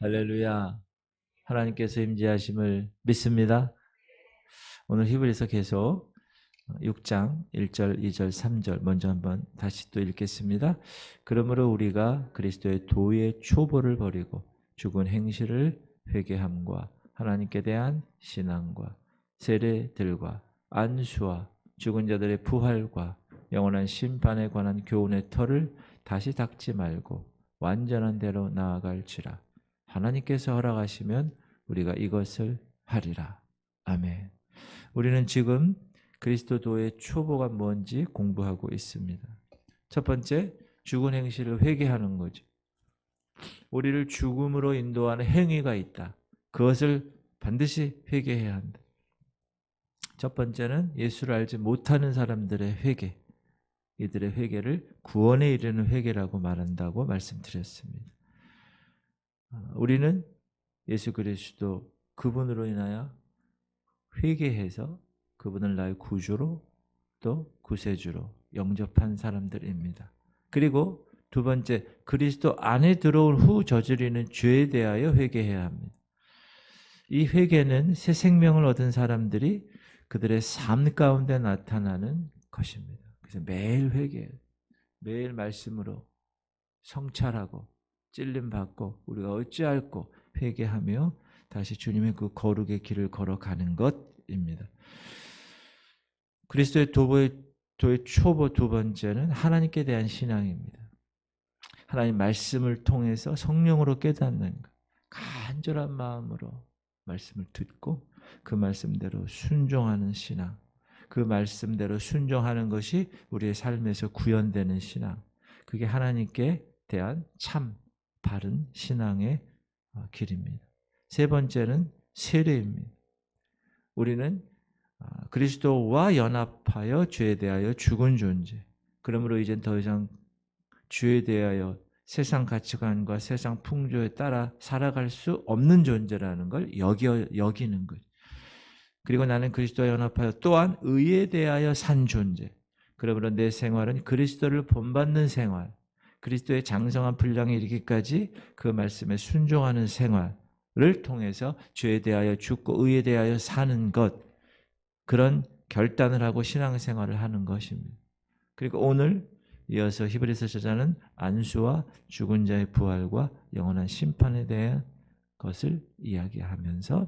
할렐루야. 하나님께서 임재하심을 믿습니다. 오늘 히브리서 계속 6장 1절, 2절, 3절 먼저 한번 다시 또 읽겠습니다. 그러므로 우리가 그리스도의 도의 초보를 버리고 죽은 행실을 회개함과 하나님께 대한 신앙과 세례들과 안수와 죽은 자들의 부활과 영원한 심판에 관한 교훈의 터를 다시 닦지 말고 완전한 대로 나아갈지라. 하나님께서 허락하시면 우리가 이것을 하리라. 아멘. 우리는 지금 그리스도도의 초보가 뭔지 공부하고 있습니다. 첫 번째, 죽은 행실을 회개하는 거죠. 우리를 죽음으로 인도하는 행위가 있다. 그것을 반드시 회개해야 한다. 첫 번째는 예수를 알지 못하는 사람들의 회개. 이들의 회개를 구원에 이르는 회개라고 말한다고 말씀드렸습니다. 우리는 예수 그리스도 그분으로 인하여 회개해서 그분을 나의 구주로 또 구세주로 영접한 사람들입니다. 그리고 두 번째, 그리스도 안에 들어온 후 저지르는 죄에 대하여 회개해야 합니다. 이 회개는 새 생명을 얻은 사람들이 그들의 삶 가운데 나타나는 것입니다. 그래서 매일 회개해요. 매일 말씀으로 성찰하고 찔림받고 우리가 어찌할꼬 회개하며 다시 주님의 그 거룩의 길을 걸어가는 것입니다. 그리스도의 도의 초보 두 번째는 하나님께 대한 신앙입니다. 하나님 말씀을 통해서 성령으로 깨닫는 것. 간절한 마음으로 말씀을 듣고 그 말씀대로 순종하는 신앙. 그 말씀대로 순종하는 것이 우리의 삶에서 구현되는 신앙. 그게 하나님께 대한 참 바른 신앙의 길입니다. 세 번째는 세례입니다. 우리는 그리스도와 연합하여 죄에 대하여 죽은 존재. 그러므로 이젠 더 이상 죄에 대하여 세상 가치관과 세상 풍조에 따라 살아갈 수 없는 존재라는 걸 여기는 것. 그리고 나는 그리스도와 연합하여 또한 의에 대하여 산 존재. 그러므로 내 생활은 그리스도를 본받는 생활. 그리스도의 장성한 분량에 이르기까지 그 말씀에 순종하는 생활을 통해서 죄에 대하여 죽고 의에 대하여 사는 것. 그런 결단을 하고 신앙생활을 하는 것입니다. 그리고 오늘 이어서 히브리서 저자는 안수와 죽은 자의 부활과 영원한 심판에 대한 것을 이야기하면서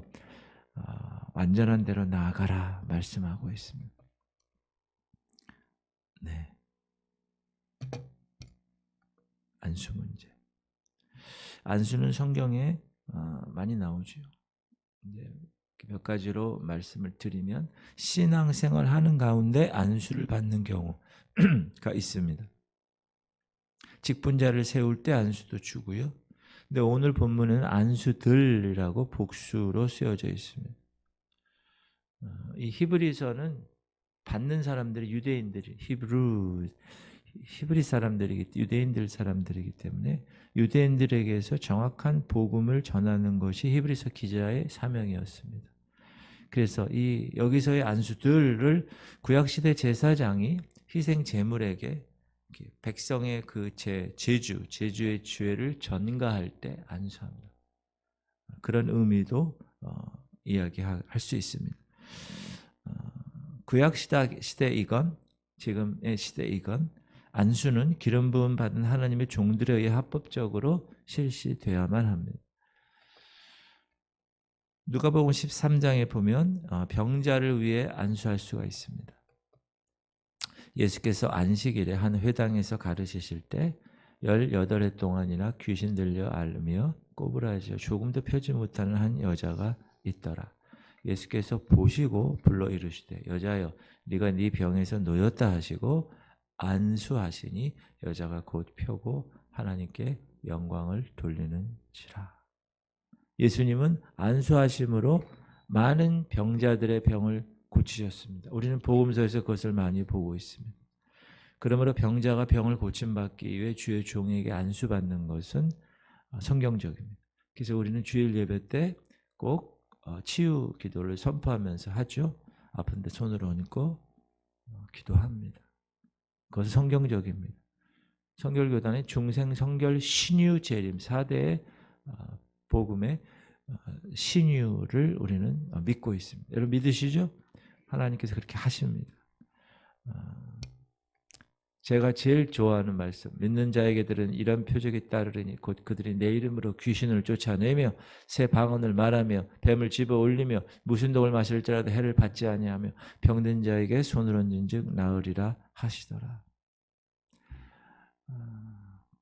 완전한 대로 나아가라 말씀하고 있습니다. 네. 안수 문제. 안수는 성경에 많이 나오죠. 이제 몇 가지로 말씀을 드리면 신앙생활 하는 가운데 안수를 받는 경우가 있습니다. 직분자를 세울 때 안수도 주고요. 근데 오늘 본문은 안수들이라고 복수로 쓰여져 있습니다. 이 히브리서는 받는 사람들이 유대인들이 히브리 사람들이기 유대인들 사람들이기 때문에 유대인들에게서 정확한 복음을 전하는 것이 히브리서 기자의 사명이었습니다. 그래서 이 여기서의 안수들을 구약시대 제사장이 희생 제물에게 백성의 그 제주의 죄를 전가할 때 안수합니다. 그런 의미도 이야기할 수 있습니다. 구약 시대이건 지금의 시대이건 안수는 기름 부음 받은 하나님의 종들에 의해 합법적으로 실시되어야만 합니다. 누가복음 13장에 보면 병자를 위해 안수할 수가 있습니다. 예수께서 안식일에 한 회당에서 가르치실 때 18해 동안이나 귀신 들려 앓으며 꼬부라지어 조금도 펴지 못하는 한 여자가 있더라. 예수께서 보시고 불러 이르시되 여자여 네가 네 병에서 놓였다 하시고 안수하시니 여자가 곧 펴고 하나님께 영광을 돌리는지라. 예수님은 안수하심으로 많은 병자들의 병을 고치셨습니다. 우리는 복음서에서 그것을 많이 보고 있습니다. 그러므로 병자가 병을 고침받기 위해 주의 종에게 안수받는 것은 성경적입니다. 그래서 우리는 주일 예배 때 꼭 치유 기도를 선포하면서 하죠. 아픈데 손을 얹고 기도합니다. 그것은 성경적입니다. 성결교단의 중생 성결 신유 재림 4대의 복음의 신유를 우리는 믿고 있습니다. 여러분 믿으시죠? 하나님께서 그렇게 하십니다. 제가 제일 좋아하는 말씀, 믿는 자에게들은 이런 표적이 따르리니 곧 그들이 내 이름으로 귀신을 쫓아내며 새 방언을 말하며 뱀을 집어 올리며 무슨 독을 마실지라도 해를 받지 아니하며 병든 자에게 손을 얹은즉 나으리라 하시더라.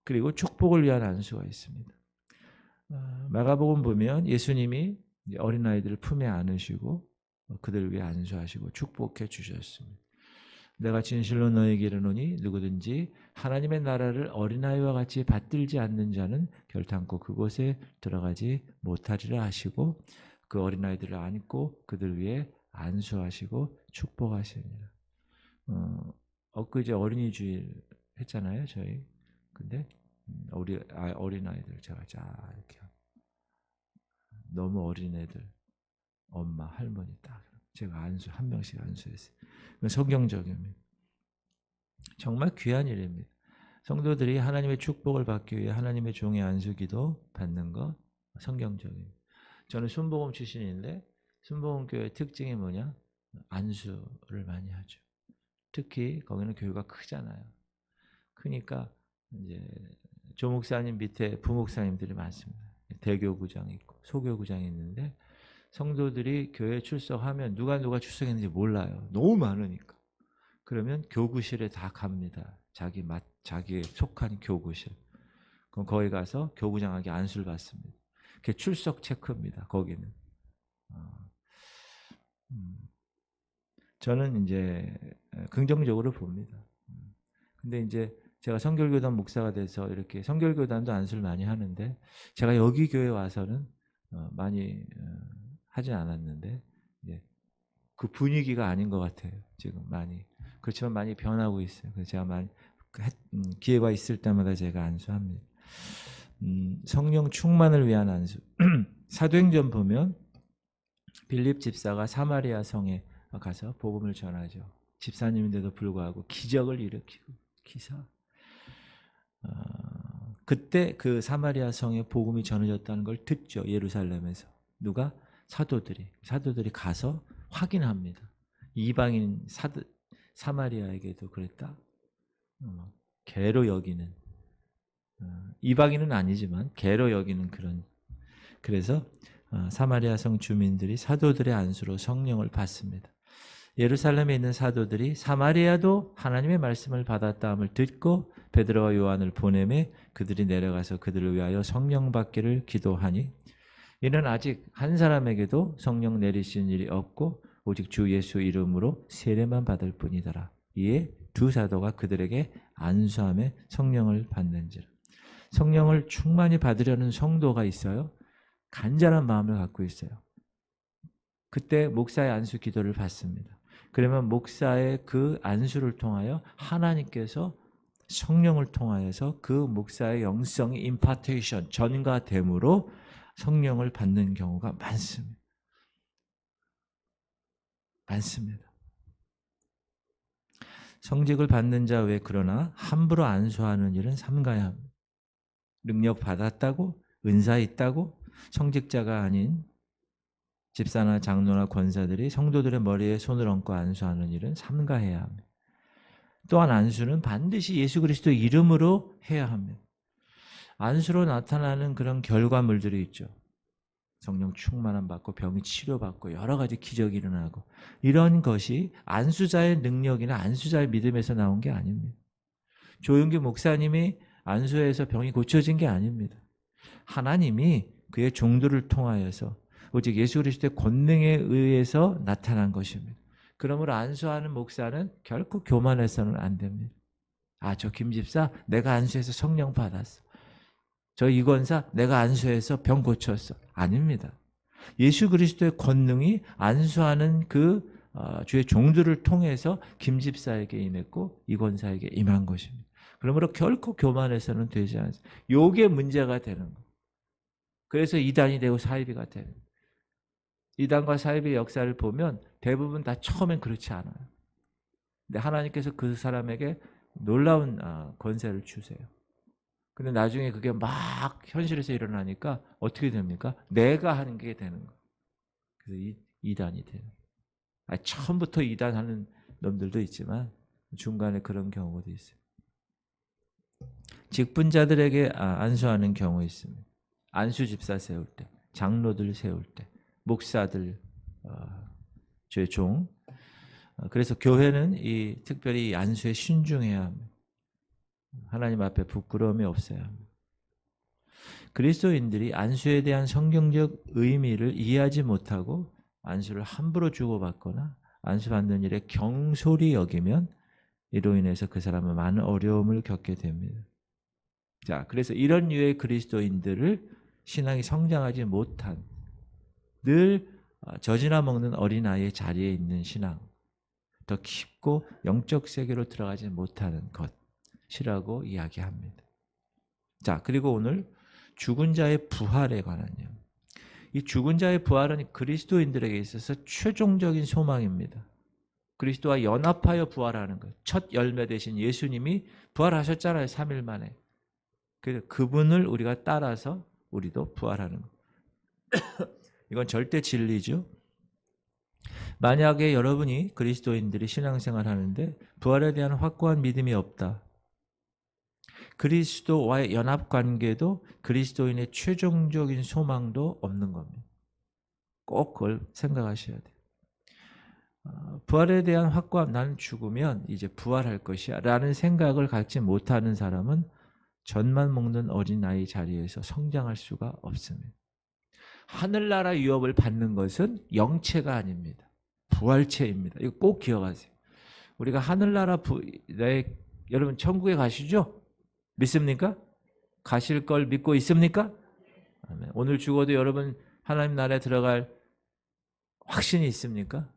그리고 축복을 위한 안수가 있습니다. 마가복음 보면 예수님이 어린아이들을 품에 안으시고 그들을 위해 안수하시고 축복해 주셨습니다. 내가 진실로 너에게 이르노니 누구든지 하나님의 나라를 어린아이와 같이 받들지 않는 자는 결탄코 그곳에 들어가지 못하리라 하시고 그 어린아이들을 안고 그들 위해 안수하시고 축복하시니라. 엊그제 어린이주일 했잖아요 저희. 근데 어린아이들 제가 이렇게 너무 어린애들 엄마 할머니 딱 제가 한 명씩 안수했어요. 성경적입니다. 정말 귀한 일입니다. 성도들이 하나님의 축복을 받기 위해 하나님의 종의 안수기도 받는 것 성경적입니다. 저는 순복음 출신인데 순복음교회 특징이 뭐냐? 안수를 많이 하죠. 특히 거기는 교회가 크잖아요. 크니까 이제 조목사님 밑에 부목사님들이 많습니다. 대교구장이 있고 소교구장이 있는데 성도들이 교회 출석하면 누가 출석했는지 몰라요. 너무 많으니까. 그러면 교구실에 다 갑니다. 자기에 속한 교구실. 그럼 거기 가서 교구장에게 안수를 받습니다. 그게 출석 체크입니다. 거기는. 저는 이제 긍정적으로 봅니다. 근데 이제 제가 성결교단 목사가 돼서 이렇게 성결교단도 안수를 많이 하는데 제가 여기 교회 와서는 많이 하진 않았는데 그 분위기가 아닌 것 같아요. 지금 많이. 그렇지만 많이 변하고 있어요. 그래서 제가 많이 기회가 있을 때마다 제가 안수합니다. 성령 충만을 위한 안수. 사도행전 보면 빌립 집사가 사마리아 성에 가서 복음을 전하죠. 집사님인데도 불구하고 기적을 일으키고 기사. 그때 그 사마리아 성에 복음이 전해졌다는 걸 듣죠. 예루살렘에서. 누가? 사도들이 가서 확인합니다. 이방인 사마리아에게도 그랬다. 개로 여기는 이방인은 아니지만 개로 여기는 그런. 그래서 사마리아 성 주민들이 사도들의 안수로 성령을 받습니다. 예루살렘에 있는 사도들이 사마리아도 하나님의 말씀을 받았다함을 듣고 베드로와 요한을 보내매 그들이 내려가서 그들을 위하여 성령 받기를 기도하니 이는 아직 한 사람에게도 성령 내리시는 일이 없고 오직 주 예수 이름으로 세례만 받을 뿐이더라. 이에 두 사도가 그들에게 안수함에 성령을 받는지라. 성령을 충만히 받으려는 성도가 있어요. 간절한 마음을 갖고 있어요. 그때 목사의 안수 기도를 받습니다. 그러면 목사의 그 안수를 통하여 하나님께서 성령을 통하여서 그 목사의 영성이 임파테이션, 전가됨으로 성령을 받는 경우가 많습니다. 성직을 받는 자 외에 그러나 함부로 안수하는 일은 삼가야 합니다. 능력 받았다고, 은사 있다고, 성직자가 아닌 집사나 장로나 권사들이 성도들의 머리에 손을 얹고 안수하는 일은 삼가해야 합니다. 또한 안수는 반드시 예수 그리스도의 이름으로 해야 합니다. 안수로 나타나는 그런 결과물들이 있죠. 성령 충만함 받고 병이 치료받고 여러 가지 기적이 일어나고 이런 것이 안수자의 능력이나 안수자의 믿음에서 나온 게 아닙니다. 조용기 목사님이 안수해서 병이 고쳐진 게 아닙니다. 하나님이 그의 종들을 통하여서 오직 예수 그리스도의 권능에 의해서 나타난 것입니다. 그러므로 안수하는 목사는 결코 교만해서는 안 됩니다. 저 김집사 내가 안수해서 성령 받았어. 저 이권사 내가 안수해서 병 고쳤어. 아닙니다. 예수 그리스도의 권능이 안수하는 그 주의 종들을 통해서 김집사에게 임했고 이권사에게 임한 것입니다. 그러므로 결코 교만해서는 되지 않습니다. 요게 문제가 되는 거예요. 그래서 이단이 되고 사이비가 되는 거예요. 이단과 사이비의 역사를 보면 대부분 다 처음엔 그렇지 않아요. 근데 하나님께서 그 사람에게 놀라운 권세를 주세요. 근데 나중에 그게 막 현실에서 일어나니까 어떻게 됩니까? 내가 하는 게 되는 거예요. 그래서 이단이 돼요. 처음부터 이단하는 놈들도 있지만 중간에 그런 경우도 있어요. 직분자들에게 안수하는 경우 있습니다. 안수 집사 세울 때, 장로들 세울 때, 목사들, 주의 종. 그래서 교회는 특별히 이 안수에 신중해야 합니다. 하나님 앞에 부끄러움이 없어야 합니다. 그리스도인들이 안수에 대한 성경적 의미를 이해하지 못하고 안수를 함부로 주고받거나 안수받는 일에 경솔히 여기면 이로 인해서 그 사람은 많은 어려움을 겪게 됩니다. 자, 그래서 이런 류의 그리스도인들을 신앙이 성장하지 못한, 늘 젖이나 먹는 어린아이의 자리에 있는 신앙, 더 깊고 영적 세계로 들어가지 못하는 것이라고 이야기합니다. 자, 그리고 오늘 죽은 자의 부활에 관한요. 이 죽은 자의 부활은 그리스도인들에게 있어서 최종적인 소망입니다. 그리스도와 연합하여 부활하는 것. 첫 열매 되신 예수님이 부활하셨잖아요. 3일 만에. 그래서 그분을 우리가 따라서 우리도 부활하는 것. 이건 절대 진리죠. 만약에 여러분이 그리스도인들이 신앙생활 하는데 부활에 대한 확고한 믿음이 없다. 그리스도와의 연합관계도 그리스도인의 최종적인 소망도 없는 겁니다. 꼭 그걸 생각하셔야 돼요. 부활에 대한 확고함, 나는 죽으면 이제 부활할 것이야 라는 생각을 갖지 못하는 사람은 젖만 먹는 어린아이 자리에서 성장할 수가 없습니다. 하늘나라 유업을 받는 것은 영체가 아닙니다. 부활체입니다. 이거 꼭 기억하세요. 우리가 하늘나라 여러분 천국에 가시죠? 믿습니까? 가실 걸 믿고 있습니까? 아멘. 오늘 죽어도 여러분 하나님 나라에 들어갈 확신이 있습니까?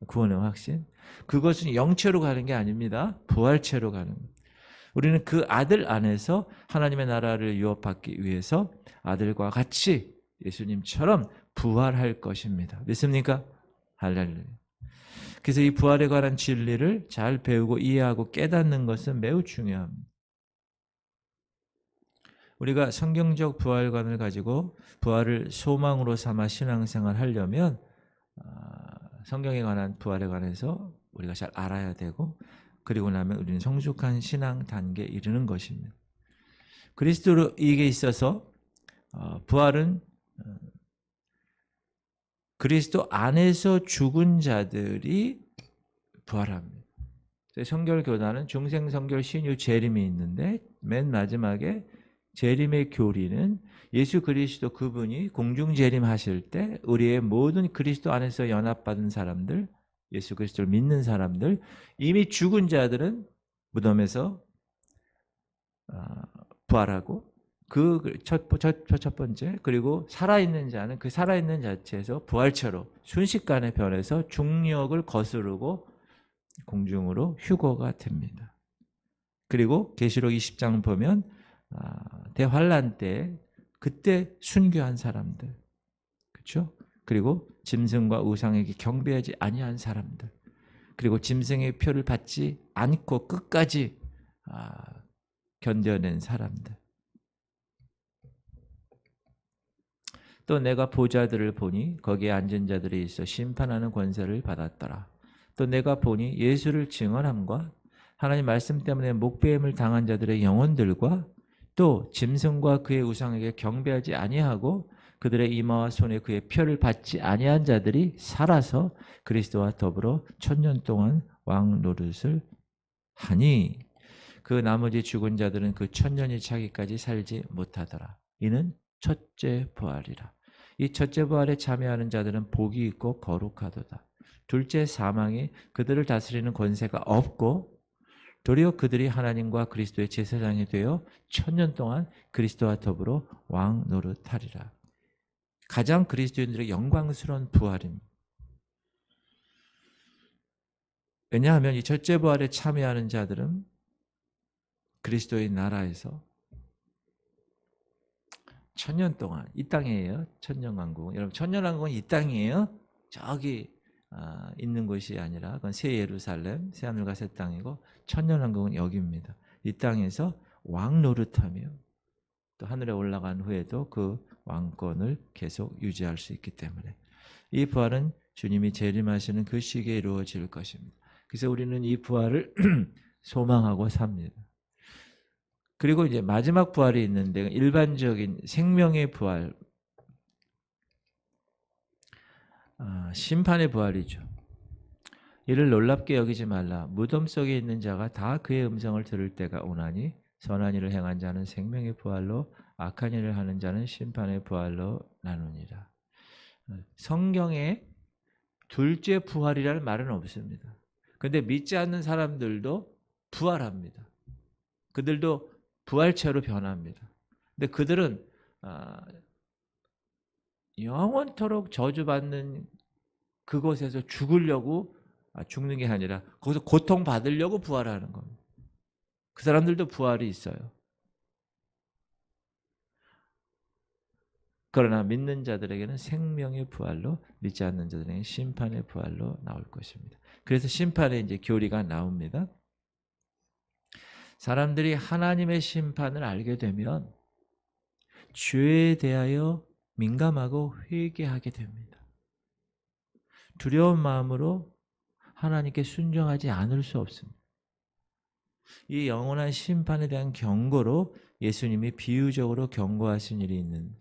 구원의 확신. 그것은 영체로 가는 게 아닙니다. 부활체로 가는 겁니다. 우리는 그 아들 안에서 하나님의 나라를 유업받기 위해서 아들과 같이 예수님처럼 부활할 것입니다. 믿습니까? 할렐루야. 그래서 이 부활에 관한 진리를 잘 배우고 이해하고 깨닫는 것은 매우 중요합니다. 우리가 성경적 부활관을 가지고 부활을 소망으로 삼아 신앙생활 하려면 성경에 관한 부활에 관해서 우리가 잘 알아야 되고, 그리고 나면 우리는 성숙한 신앙 단계에 이르는 것입니다. 그리스도에게 있어서 부활은 그리스도 안에서 죽은 자들이 부활합니다. 성결교단은 중생성결 신유 재림이 있는데 맨 마지막에 재림의 교리는 예수 그리스도 그분이 공중 재림하실 때 우리의 모든 그리스도 안에서 연합받은 사람들, 예수 그리스도를 믿는 사람들, 이미 죽은 자들은 무덤에서 부활하고 그 첫 번째, 그리고 살아있는 자는 그 살아있는 자체에서 부활체로 순식간에 변해서 중력을 거스르고 공중으로 휴거가 됩니다. 그리고 계시록 20장 보면 대환란 때 그때 순교한 사람들, 그렇죠? 그리고 짐승과 우상에게 경배하지 아니한 사람들, 그리고 짐승의 표를 받지 않고 끝까지 견뎌낸 사람들. 또 내가 보좌들을 보니 거기에 앉은 자들이 있어 심판하는 권세를 받았더라. 또 내가 보니 예수를 증언함과 하나님 말씀 때문에 목배임을 당한 자들의 영혼들과 또 짐승과 그의 우상에게 경배하지 아니하고 그들의 이마와 손에 그의 표를 받지 아니한 자들이 살아서 그리스도와 더불어 1000년 동안 왕 노릇을 하니 그 나머지 죽은 자들은 그 1000년이 차기까지 살지 못하더라. 이는 첫째 부활이라. 이 첫째 부활에 참여하는 자들은 복이 있고 거룩하도다. 둘째 사망이 그들을 다스리는 권세가 없고 도리어 그들이 하나님과 그리스도의 제사장이 되어 1000년 동안 그리스도와 더불어 왕 노릇하리라. 가장 그리스도인들의 영광스러운 부활입니다. 왜냐하면 이 첫째 부활에 참여하는 자들은 그리스도의 나라에서 1000년 동안 이 땅이에요. 천년왕국은. 여러분 천년왕국은 이 땅이에요. 저기 있는 곳이 아니라 그건 새 예루살렘, 새 하늘과 새 땅이고 천년왕국은 여기입니다. 이 땅에서 왕 노릇하며 또 하늘에 올라간 후에도 그 왕권을 계속 유지할 수 있기 때문에 이 부활은 주님이 재림하시는 그 시기에 이루어질 것입니다. 그래서 우리는 이 부활을 소망하고 삽니다. 그리고 이제 마지막 부활이 있는데 일반적인 생명의 부활, 심판의 부활이죠. 이를 놀랍게 여기지 말라. 무덤 속에 있는 자가 다 그의 음성을 들을 때가 오나니 선한 일을 행한 자는 생명의 부활로 악한 일을 하는 자는 심판의 부활로 나누니라. 성경에 둘째 부활이라는 말은 없습니다. 그런데 믿지 않는 사람들도 부활합니다. 그들도 부활체로 변합니다. 근데 그들은 영원토록 저주받는 그곳에서 죽으려고 죽는 게 아니라 거기서 고통받으려고 부활하는 겁니다. 그 사람들도 부활이 있어요. 그러나 믿는 자들에게는 생명의 부활로, 믿지 않는 자들에게는 심판의 부활로 나올 것입니다. 그래서 심판의 이제 교리가 나옵니다. 사람들이 하나님의 심판을 알게 되면 죄에 대하여 민감하고 회개하게 됩니다. 두려운 마음으로 하나님께 순종하지 않을 수 없습니다. 이 영원한 심판에 대한 경고로 예수님이 비유적으로 경고하신 일이 있는,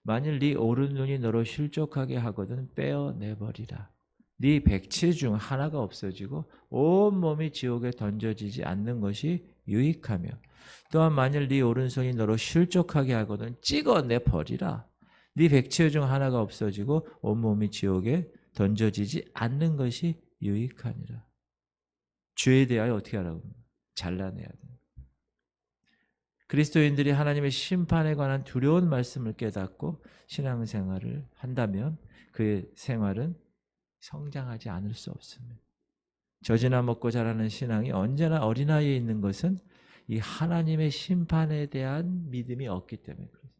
만일 네 오른손이 너로 실족하게 하거든 빼어내버리라. 네 백치 중 하나가 없어지고 온몸이 지옥에 던져지지 않는 것이 유익하며, 또한 만일 네 오른손이 너로 실족하게 하거든 찍어내버리라. 네 백치 중 하나가 없어지고 온몸이 지옥에 던져지지 않는 것이 유익하니라. 죄에 대하여 어떻게 하라고? 잘라내야 돼요. 그리스도인들이 하나님의 심판에 관한 두려운 말씀을 깨닫고 신앙생활을 한다면 그의 생활은 성장하지 않을 수 없습니다. 젖이나 먹고 자라는 신앙이 언제나 어린아이에 있는 것은 이 하나님의 심판에 대한 믿음이 없기 때문에 그렇습니다.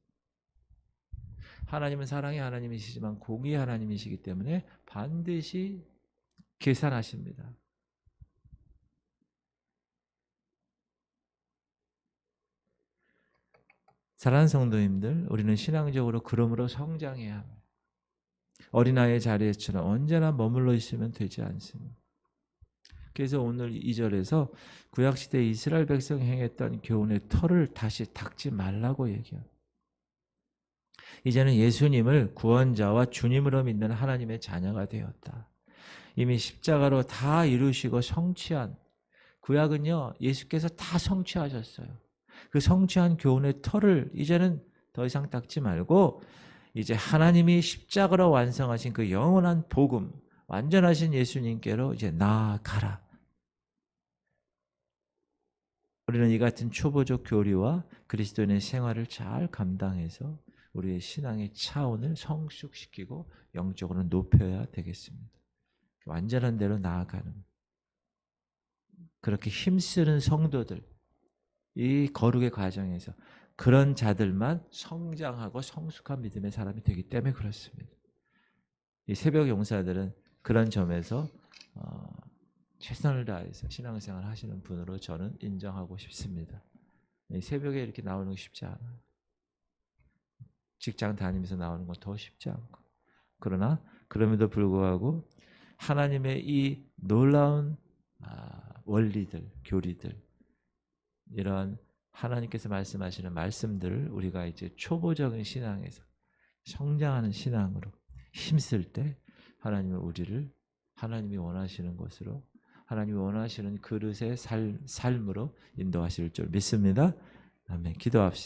하나님은 사랑의 하나님이시지만 공의의 하나님이시기 때문에 반드시 계산하십니다. 사랑하는 성도님들, 우리는 신앙적으로 그러므로 성장해야 합니다. 어린아이의 자리에처럼 언제나 머물러 있으면 되지 않습니다. 그래서 오늘 2절에서 구약시대 이스라엘 백성이 행했던 교훈의 털을 다시 닦지 말라고 얘기합니다. 이제는 예수님을 구원자와 주님으로 믿는 하나님의 자녀가 되었다. 이미 십자가로 다 이루시고 성취한, 구약은요 예수께서 다 성취하셨어요. 그 성취한 교훈의 털을 이제는 더 이상 닦지 말고 이제 하나님이 십자가로 완성하신 그 영원한 복음, 완전하신 예수님께로 이제 나아가라. 우리는 이 같은 초보적 교리와 그리스도인의 생활을 잘 감당해서 우리의 신앙의 차원을 성숙시키고 영적으로 높여야 되겠습니다. 완전한 대로 나아가는, 그렇게 힘쓰는 성도들, 이 거룩의 과정에서 그런 자들만 성장하고 성숙한 믿음의 사람이 되기 때문에 그렇습니다. 이 새벽 용사들은 그런 점에서 최선을 다해서 신앙생활 하시는 분으로 저는 인정하고 싶습니다. 새벽에 이렇게 나오는 거 쉽지 않아요. 직장 다니면서 나오는 건 더 쉽지 않고, 그러나 그럼에도 불구하고 하나님의 이 놀라운 원리들, 교리들, 이런 하나님께서 말씀하시는 말씀들을 우리가 이제 초보적인 신앙에서 성장하는 신앙으로 힘쓸 때 하나님은 우리를 하나님이 원하시는 것으로, 하나님이 원하시는 그릇의 삶으로 인도하실 줄 믿습니다. 아멘. 기도합시다.